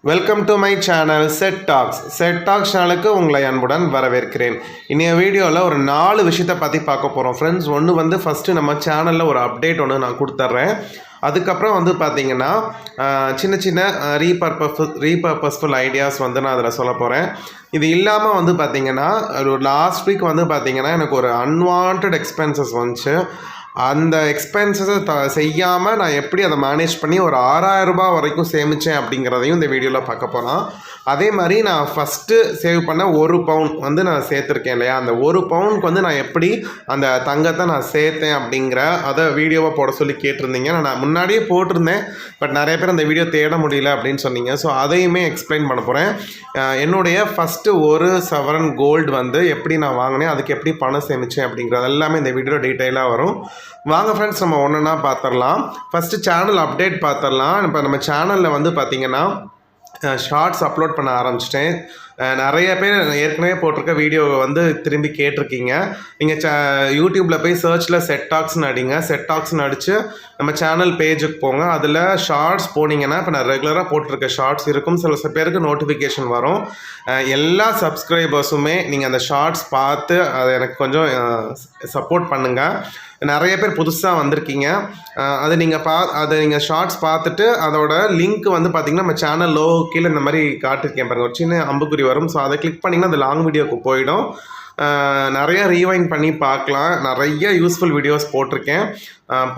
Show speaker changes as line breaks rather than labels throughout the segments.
Welcome to my channel set tax. Set tax சேனலுக்கு உங்களை அன்புடன் வரவேற்கிறேன். இன்றைய வீடியோவில் ஒரு 4 விஷயத்தை பற்றி பார்க்க போகிறோம் ஃப்ரெண்ட்ஸ். ஒன்று வந்து ஃபஸ்ட்டு நம்ம சேனலில் ஒரு அப்டேட் ஒன்று நான் கொடுத்துட்றேன். அதுக்கப்புறம் வந்து பார்த்திங்கன்னா சின்ன சின்ன ரீபர்பஸ்ஃபுல் ஐடியாஸ் வந்து நான் அதில் சொல்ல போகிறேன். இது இல்லாமல் வந்து பார்த்திங்கன்னா ஒரு லாஸ்ட் வீக் வந்து பார்த்திங்கன்னா எனக்கு ஒரு அன்வான்ட் எக்ஸ்பென்சஸ் வந்துச்சு. அந்த எக்ஸ்பென்சஸை செய்யாமல் நான் எப்படி அதை மேனேஜ் பண்ணி ஒரு 6000 ரூபாய் வரைக்கும் சேமித்தேன் அப்படிங்கிறதையும் இந்த வீடியோவில் பார்க்க போகிறோம். அதே மாதிரி நான் ஃபஸ்ட்டு சேவ் பண்ண 1 பவுன் வந்து நான் சேர்த்துருக்கேன் இல்லையா, அந்த 1 பவுனுக்கு வந்து நான் எப்படி அந்த தங்கத்தை நான் சேர்த்தேன் அப்படிங்கிற அதை வீடியோவை போட சொல்லி கேட்டிருந்தீங்க. நான் முன்னாடியே போட்டிருந்தேன், பட் நிறைய பேர் அந்த வீடியோ தேட முடியல அப்படின்னு சொன்னீங்க. ஸோ அதையுமே எக்ஸ்பிளைன் பண்ண போகிறேன். என்னுடைய ஃபஸ்ட்டு 1 சவரன் கோல்டு வந்து எப்படி நான் வாங்கினேன், அதுக்கு எப்படி பணம் சேமித்தேன் அப்படிங்கிறது எல்லாமே இந்த வீடியோ டீட்டெயிலாக வரும். வாங்க ஃப்ரெண்ட்ஸ், நம்ம ஒன்றுனா பார்த்துடலாம். ஃபஸ்ட்டு சேனல் அப்டேட் பார்த்துடலாம். இப்போ நம்ம சேனலில் வந்து பார்த்திங்கன்னா ஷார்ட்ஸ் அப்லோட் பண்ண ஆரம்பிச்சிட்டேன். நிறைய பேர் ஏற்கனவே போட்டிருக்க வீடியோவை வந்து திரும்பி கேட்டிருக்கீங்க. நீங்கள் யூடியூப்பில் போய் சர்ச்சில் செட் டாக்ஸ்னு அடிங்க. செட் டாக்ஸ்னு அடித்து நம்ம சேனல் பேஜுக்கு போங்க. அதில் ஷார்ட்ஸ் போனீங்கன்னா இப்போ நான் ரெகுலராக போட்டிருக்க ஷார்ட்ஸ் இருக்கும். சில பேருக்கு நோட்டிஃபிகேஷன் வரும். எல்லா சப்ஸ்கிரைபர்ஸுமே நீங்கள் அந்த ஷார்ட்ஸ் பார்த்து அதை எனக்கு கொஞ்சம் சப்போர்ட் பண்ணுங்கள். நிறைய பேர் புதுசாக வந்திருக்கீங்க. அது நீங்கள் ஷார்ட்ஸ் பார்த்துட்டு அதோட லிங்க் வந்து பார்த்திங்கன்னா நம்ம சேனல் லோ கீழே இந்த மாதிரி காட்டிருக்கேன் பாருங்கள், ஒரு சின்ன அம்புக்குறி வரும். ஸோ அதை கிளிக் பண்ணிங்கன்னா அந்த லாங் வீடியோக்கு போயிடும். நிறைய ரீவைண்ட் பண்ணி பார்க்கலாம். நிறைய யூஸ்ஃபுல் வீடியோஸ் போட்டிருக்கேன்.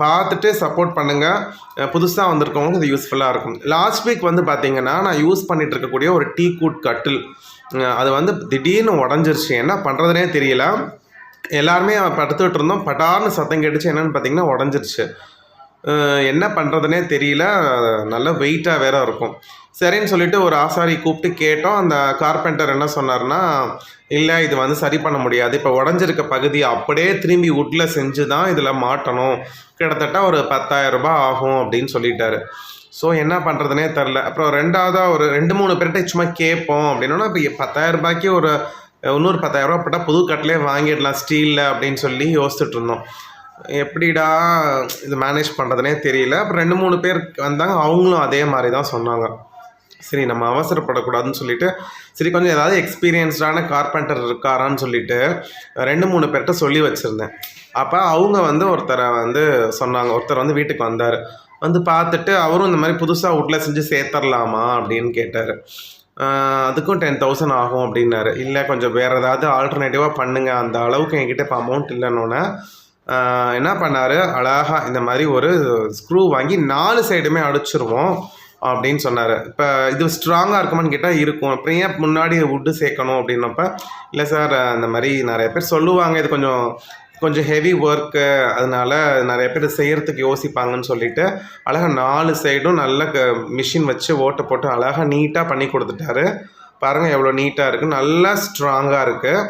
பார்த்துட்டு சப்போர்ட் பண்ணுங்கள். புதுசாக வந்திருக்கவங்களுக்கு இது யூஸ்ஃபுல்லாக இருக்கும். லாஸ்ட் வீக் வந்து பார்த்திங்கன்னா நான் யூஸ் பண்ணிகிட்டு இருக்கக்கூடிய ஒரு டீ கூட் கட்டில் அது வந்து திடீர்னு உடஞ்சிருச்சு. என்ன பண்ணுறதுனே தெரியல. எல்லாருமே படுத்துக்கிட்டு இருந்தோம். பட்டார்னு சத்தம் கேட்டுச்சு. என்னென்னு பார்த்தீங்கன்னா உடஞ்சிருச்சு. என்ன பண்ணுறதுனே தெரியல. நல்ல வெயிட்டாக வேறு இருக்கும். சரின்னு சொல்லிவிட்டு ஒரு ஆசாரி கூப்பிட்டு கேட்டோம். அந்த கார்பெண்டர் என்ன சொன்னார்னா, இல்லை இது வந்து சரி பண்ண முடியாது, இப்போ உடஞ்சிருக்க பகுதியை அப்படியே திரும்பி வுட்டில் செஞ்சு தான் இதில் மாட்டணும், கிட்டத்தட்ட ஒரு 10,000 ரூபாய் ஆகும் அப்படின்னு சொல்லிட்டாரு. ஸோ என்ன பண்ணுறதுனே தெரில. அப்புறம் ரெண்டாவதாக ஒரு 2-3 பேர்கிட்ட சும்மா கேட்போம் அப்படின்னா, இப்போ 10,000 ரூபாய்க்கு ஒரு இன்னொரு 10,000 ரூபா போட்டால் புது கட்டிலே வாங்கிடலாம் ஸ்டீலில் அப்படின்னு சொல்லி யோசிச்சுட்டு இருந்தோம். எப்படிடா இது மேனேஜ் பண்ணுறதுனே தெரியல. அப்புறம் 2-3 பேர் வந்தாங்க. அவங்களும் அதே மாதிரி தான் சொன்னாங்க. சரி, நம்ம அவசரப்படக்கூடாதுன்னு சொல்லிட்டு சரி கொஞ்சம் ஏதாவது எக்ஸ்பீரியன்ஸ்டான கார்பெண்டர் இருக்காரான்னு சொல்லிட்டு 2-3 பேர்கிட்ட சொல்லி வச்சுருந்தேன். அப்போ அவங்க வந்து ஒருத்தரை வந்து சொன்னாங்க. ஒருத்தர் வந்து வீட்டுக்கு வந்தார். வந்து பார்த்துட்டு அவரும் இந்த மாதிரி புதுசாக வீட்டில் செஞ்சு சேர்த்துடலாமா அப்படின்னு கேட்டார். அதுக்கும் 10,000 ஆகும் அப்படின்னாரு. இல்லை கொஞ்சம் வேறு ஏதாவது ஆல்டர்னேட்டிவாக பண்ணுங்கள், அந்த அளவுக்கு என்கிட்ட இப்போ அமௌண்ட் இல்லைன்னொன்னே என்ன பண்ணார், அழகாக இந்த மாதிரி ஒரு ஸ்க்ரூ வாங்கி 4 சைடுமே அடிச்சிருவோம் அப்படின்னு சொன்னார். இப்போ இது ஸ்ட்ராங்காக இருக்குமான்னு கேட்டால் இருக்கும். அப்புறம் ஏன் முன்னாடி வுட்டு சேர்க்கணும் அப்படின்னப்ப, இல்லை சார் அந்த மாதிரி நிறைய பேர் சொல்லுவாங்க இது கொஞ்சம் ஹெவி ஒர்க்கு, அதனால் நிறைய பேர் செய்கிறதுக்கு யோசிப்பாங்கன்னு சொல்லிவிட்டு அழகாக 4 சைடும் நல்ல மிஷின் வச்சு ஓட்டை போட்டு அழகாக நீட்டாக பண்ணி கொடுத்துட்டாரு. பாருங்கள் எவ்வளோ நீட்டாக இருக்குது, நல்லா ஸ்ட்ராங்காக இருக்குது.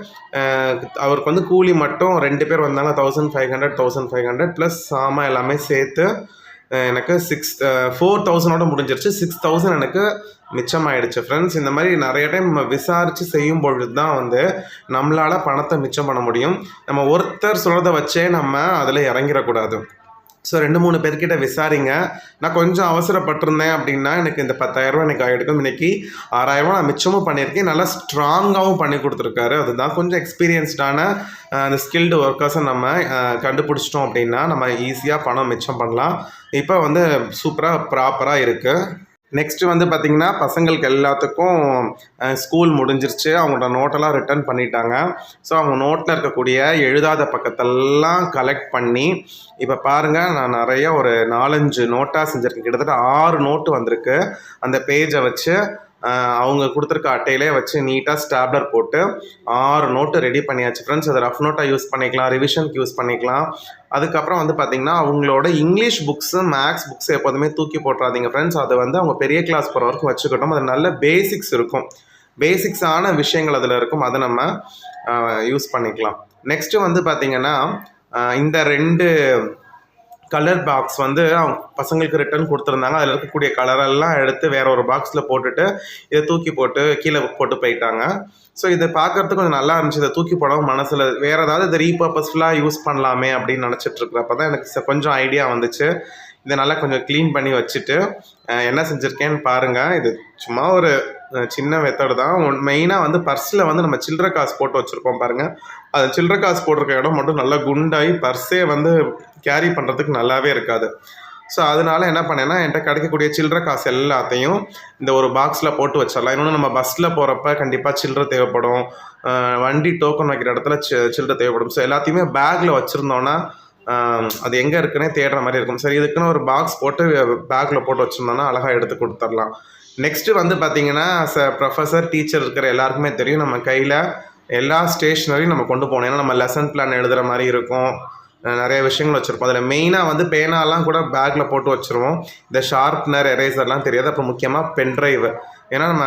அவருக்கு வந்து கூலி மட்டும் 2 பேர் வந்தாங்க, 1,500 ப்ளஸ் சாமான் எல்லாமே சேர்த்து எனக்கு 4,000 முடிஞ்சிருச்சு. 6,000 எனக்கு மிச்சமாயிடுச்சு ஃப்ரெண்ட்ஸ். இந்த மாதிரி நிறைய டைம் நம்ம விசாரித்து செய்யும் பொழுது தான் வந்து நம்மளால் பணத்தை மிச்சம் பண்ண முடியும். நம்ம ஒருத்தர் சொல்கிறத வச்சே நம்ம அதில் இறங்கிடக்கூடாது. ஸோ 2-3 பேர்கிட்ட விசாரிங்க. நான் கொஞ்சம் அவசரப்பட்டிருந்தேன் அப்படின்னா எனக்கு இந்த 10,000 ரூபா எனக்கு ஆகிடுக்கும். இன்றைக்கி 6,000 ரூபா நான் மிச்சமும் பண்ணியிருக்கேன். நல்லா ஸ்ட்ராங்காகவும் பண்ணி கொடுத்துருக்காரு. அதுதான் கொஞ்சம் எக்ஸ்பீரியன்ஸ்டான அந்த ஸ்கில்டு ஒர்க்கர்ஸை நம்ம கண்டுபிடிச்சிட்டோம் அப்படின்னா நம்ம ஈஸியாக பணம் மிச்சம் பண்ணலாம். இப்போ வந்து சூப்பராக ப்ராப்பராக இருக்குது. நெக்ஸ்ட்டு வந்து பார்த்திங்கன்னா பசங்களுக்கு எல்லாத்துக்கும் ஸ்கூல் முடிஞ்சிருச்சு. அவங்களோட நோட்டெல்லாம் ரிட்டர்ன் பண்ணிட்டாங்க. ஸோ அவங்க நோட்டில் இருக்கக்கூடிய எழுதாத பக்கத்தெல்லாம் கலெக்ட் பண்ணி இப்போ பாருங்கள், நான் நிறைய ஒரு 4-5 நோட்டாக செஞ்சுருக்கேன். கிட்டத்தட்ட 6 நோட்டு வந்திருக்கு. அந்த பேஜை வச்சு அவங்க கொடுத்துருக்க அட்டையிலே வச்சு நீட்டாக ஸ்டாப்லர் போட்டு 6 நோட்டு ரெடி பண்ணியாச்சு ஃப்ரெண்ட்ஸ். அதை ரஃப் நோட்டாக யூஸ் பண்ணிக்கலாம், ரிவிஷனுக்கு யூஸ் பண்ணிக்கலாம். அதுக்கப்புறம் வந்து பார்த்திங்கன்னா அவங்களோட இங்கிலீஷ் புக்ஸு, மேக்ஸ் புக்ஸு எப்போதுமே தூக்கி போட்டுறாதீங்க ஃப்ரெண்ட்ஸ். அதை வந்து அவங்க பெரிய கிளாஸ் போகிற வரைக்கும் வச்சுக்கிட்டோம். அது நல்ல பேசிக்ஸ் இருக்கும், பேசிக்ஸான விஷயங்கள் அதில் இருக்கும். அதை நம்ம யூஸ் பண்ணிக்கலாம். நெக்ஸ்ட்டு வந்து பார்த்திங்கன்னா இந்த 2 கலர் பாக்ஸ் வந்து அவங்க பசங்களுக்கு ரிட்டர்ன் கொடுத்துருந்தாங்க. அதில் இருக்கக்கூடிய கலரெல்லாம் எடுத்து வேற ஒரு பாக்ஸில் போட்டுட்டு இதை தூக்கி போட்டு கீழே போட்டு போயிட்டாங்க. ஸோ இதை பார்க்குறதுக்கு கொஞ்சம் நல்லா இருந்துச்சு. இதை தூக்கி போடாமல் மனசில் வேறு ஏதாவது இதை ரீபர்பஸ்ஃபுல்லாக யூஸ் பண்ணலாமே அப்படின்னு நினச்சிட்டு இருக்கிறப்ப தான் எனக்கு கொஞ்சம் ஐடியா வந்துச்சு. இதை நல்லா கொஞ்சம் க்ளீன் பண்ணி வச்சுட்டு என்ன செஞ்சுருக்கேன்னு பாருங்கள். இது சும்மா ஒரு சின்ன மெத்தடு தான். மெயினாக வந்து பர்ஸில் வந்து நம்ம சில்லற காசு போட்டு வச்சுருப்போம் பாருங்கள். அது சில்லற காசு போட்டிருக்க இடம் மட்டும் நல்லா குண்டாகி பர்ஸே வந்து கேரி பண்ணுறதுக்கு நல்லாவே இருக்காது. ஸோ அதனால என்ன பண்ணேன்னா, என்கிட்ட கிடைக்கக்கூடிய சில்லற காசு எல்லாத்தையும் இந்த ஒரு பாக்ஸில் போட்டு வச்சிடலாம். இன்னொன்று நம்ம பஸ்ஸில் போகிறப்ப கண்டிப்பாக சில்லற தேவைப்படும், வண்டி டோக்கன் வைக்கிற இடத்துல சில்லற தேவைப்படும். ஸோ எல்லாத்தையுமே பேக்கில் வச்சுருந்தோன்னா அது எங்கே இருக்குன்னே தேடுற மாதிரி இருக்கும். சரி, இதுக்குன்னு ஒரு பாக்ஸ் போட்டு பேக்கில் போட்டு வச்சுருந்தோன்னா அழகாக எடுத்து கொடுத்துடலாம். நெக்ஸ்ட்டு வந்து பார்த்திங்கன்னா, ப்ரொஃபஸர் டீச்சர் இருக்கிற எல்லாருக்குமே தெரியும், நம்ம கையில் எல்லா ஸ்டேஷ்னரியும் நம்ம கொண்டு போகணும். ஏன்னா நம்ம லெசன் பிளான் எழுதுகிற மாதிரி இருக்கும், நிறைய விஷயங்கள் வச்சுருப்போம். அதில் மெயினாக வந்து பேனாலாம் கூட பேக்கில் போட்டு வச்சுருவோம். இந்த ஷார்ப்னர், எரேசர்லாம் தெரியாது. அப்புறம் முக்கியமாக பென்ட்ரைவ். ஏன்னா நம்ம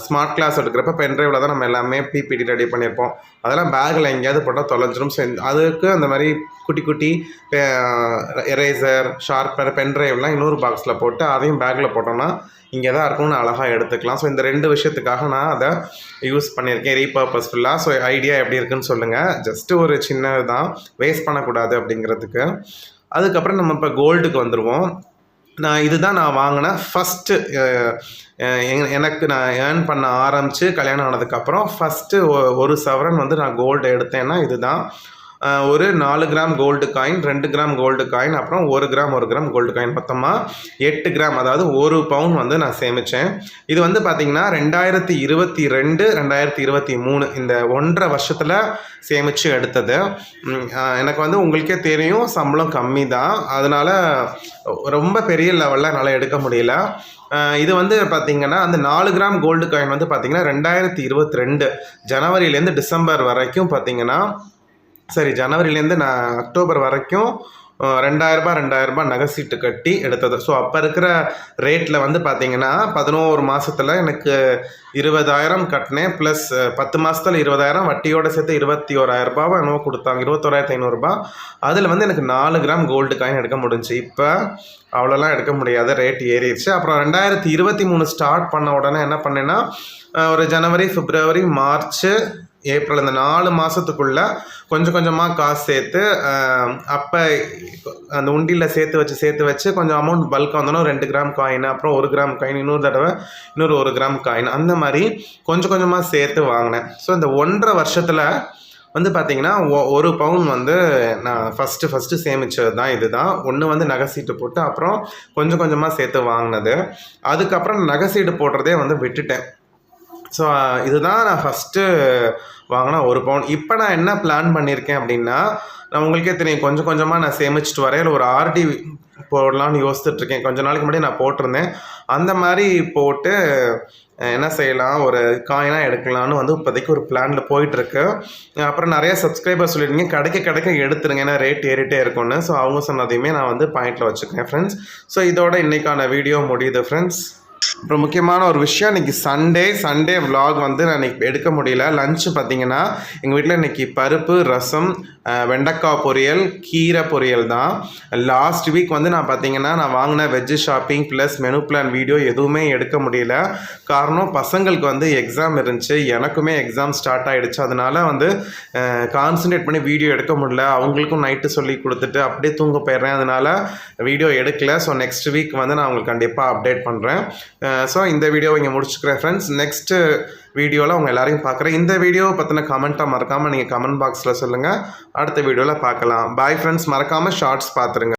ஸ்மார்ட் கிளாஸ் எடுக்கிறப்ப பென்ட்ரைவில் தான் நம்ம எல்லாமே பிபிடி ரெடி பண்ணியிருப்போம். அதெல்லாம் பேக்கில் எங்கேயாவது போட்டால் தொலைஞ்சிரும். ஸோ அதுக்கு அந்த மாதிரி குட்டி குட்டி எரேசர், ஷார்ப்னர், பென்ட்ரைவ்லாம் இன்னொரு பாக்ஸில் போட்டு அதையும் பேக்கில் போட்டோம்னா இங்கே தான் இருக்கும்னு அழகாக எடுத்துக்கலாம். ஸோ இந்த 2 விஷயத்துக்காக நான் அதை யூஸ் பண்ணியிருக்கேன் ரீபர்பஸ்ஃபுல்லாக. ஸோ ஐடியா எப்படி இருக்குன்னு சொல்லுங்கள். ஜஸ்ட்டு ஒரு சின்னது தான், வேஸ்ட் பண்ணக்கூடாது அப்படிங்கிறதுக்கு. அதுக்கப்புறம் நம்ம இப்போ கோல்டுக்கு வந்துடுவோம். இதுதான் நான் வாங்கின ஃபஸ்ட்டு எனக்கு நான் ஏர்ன் பண்ண ஆரம்பித்து கல்யாணம் ஆனதுக்கப்புறம் ஃபஸ்ட்டு 1 சவரன் வந்து நான் கோல்டு எடுத்தேன்னா இதுதான். ஒரு 4 gram gold coin, 2 gram gold coin, அப்புறம் 1 கிராம் கோல்டு காயின், மொத்தமாக 8 கிராம், அதாவது 1 பவுன் வந்து நான் சேமித்தேன். இது வந்து பார்த்திங்கன்னா 2022, 2023 இந்த 1.5 வருஷத்தில் சேமித்து எடுத்தது. எனக்கு வந்து உங்களுக்கே தெரியும், சம்பளம் கம்மி தான், அதனால் ரொம்ப பெரிய லெவலில் என்னால் எடுக்க முடியல. இது வந்து பார்த்திங்கன்னா அந்த 4 கிராம் கோல்டு காயின் வந்து பார்த்திங்கன்னா 2022 ஜனவரியிலேருந்து டிசம்பர் வரைக்கும் பார்த்திங்கன்னா, சரி ஜனவரிலேருந்து நான் அக்டோபர் வரைக்கும் 2000 நகை சீட்டு கட்டி எடுத்தது. ஸோ அப்போ இருக்கிற ரேட்டில் வந்து பார்த்திங்கன்னா 11 மாதத்தில் எனக்கு 20,000 கட்டினேன். ப்ளஸ் 10 மாதத்தில் 20,000 வட்டியோடு சேர்த்து 21,000 என்னவோ கொடுத்தாங்க, 21,500. அதில் வந்து எனக்கு 4 கிராம் கோல்டு காயின் எடுக்க முடிஞ்சு. இப்போ அவ்வளோலாம் எடுக்க முடியாத, ரேட் ஏறிடுச்சு. அப்புறம் 2023 ஸ்டார்ட் பண்ண உடனே என்ன பண்ணேன்னா, ஒரு ஜனவரி, பிப்ரவரி, மார்ச், ஏப்ரல் இந்த 4 மாதத்துக்குள்ளே கொஞ்சம் கொஞ்சமாக காசு சேர்த்து, அப்போ அந்த உண்டியில் சேர்த்து வச்சு கொஞ்சம் அமௌண்ட் பல்காக வந்தோன்னா 2 கிராம் காயின், அப்புறம் 1 கிராம் காயின், இன்னொரு தடவை இன்னொரு 1 கிராம் காயின், அந்த மாதிரி கொஞ்சம் கொஞ்சமாக சேர்த்து வாங்கினேன். ஸோ இந்த 1.5 வருஷத்தில் வந்து பார்த்திங்கன்னா 1 பவுன் வந்து நான் ஃபஸ்ட்டு சேமித்தது தான் இதுதான். ஒன்று வந்து நகை சீட்டு போட்டு அப்புறம் கொஞ்சம் கொஞ்சமாக சேர்த்து வாங்கினது. அதுக்கப்புறம் நகை சீட்டு போடுறதே வந்து விட்டுட்டேன். ஸோ இதுதான் நான் ஃபஸ்ட்டு வாங்கினா 1 பவுன். இப்போ நான் என்ன பிளான் பண்ணியிருக்கேன் அப்படின்னா, நான் உங்களுக்கே தெரியும், கொஞ்சம் கொஞ்சமாக நான் சேமிச்சுட்டு வரையில் ஒரு ஆர்டி போடலான்னு யோசிச்சுட்ருக்கேன். கொஞ்சம் நாளைக்கு முன்னாடி நான் போட்டிருந்தேன். அந்த மாதிரி போட்டு என்ன செய்யலாம், ஒரு காயினாக எடுக்கலான்னு வந்து இப்போதைக்கு ஒரு பிளானில் போயிட்டுருக்கு. அப்புறம் நிறைய சப்ஸ்கிரைபர் சொல்லியிருந்தீங்க, கிடைக்க எடுத்துருங்க, ஏன்னா ரேட் ஏறிட்டே இருக்கும்னு. ஸோ அவங்க சொன்னதையுமே நான் வந்து பாயிண்டில் வச்சுக்கிறேன் ஃப்ரெண்ட்ஸ். ஸோ இதோட இன்றைக்கான வீடியோ முடியுது ஃப்ரெண்ட்ஸ். அப்புறம் முக்கியமான ஒரு விஷயம், இன்றைக்கி சண்டே விலாக் வந்து நான் இன்றைக்கி எடுக்க முடியல. லஞ்சு பார்த்திங்கன்னா எங்கள் வீட்டில் இன்றைக்கி பருப்பு, ரசம், வெண்டைக்காய் பொரியல், கீரை பொரியல் தான். லாஸ்ட் வீக் வந்து நான் பார்த்திங்கன்னா நான் வாங்கின veg shopping plus menu plan video எதுவுமே எடுக்க முடியல. காரணம், பசங்களுக்கு வந்து எக்ஸாம் இருந்துச்சு, எனக்குமே எக்ஸாம் ஸ்டார்ட் ஆகிடுச்சு. அதனால் வந்து கான்சன்ட்ரேட் பண்ணி வீடியோ எடுக்க முடியல. அவங்களுக்கும் நைட்டு சொல்லி கொடுத்துட்டு அப்படியே தூங்க போயிடுறேன், அதனால் வீடியோ எடுக்கலை. ஸோ நெக்ஸ்ட் வீக் வந்து நான் உங்களுக்கு கண்டிப்பாக அப்டேட் பண்ணுறேன். ஸோ இந்த வீடியோவை இங்கே முடிச்சுக்கிறேன் ஃப்ரெண்ட்ஸ். நெக்ஸ்ட்டு வீடியோவில் அவங்க எல்லாரையும் பார்க்குறேன். இந்த வீடியோவை பற்றின கமெண்ட்டாக மறக்காமல் நீங்கள் கமெண்ட் பாக்ஸில் சொல்லுங்கள். அடுத்த வீடியோவில் பார்க்கலாம். Bye friends. மறக்காமல் ஷார்ட்ஸ் பார்த்துருங்க.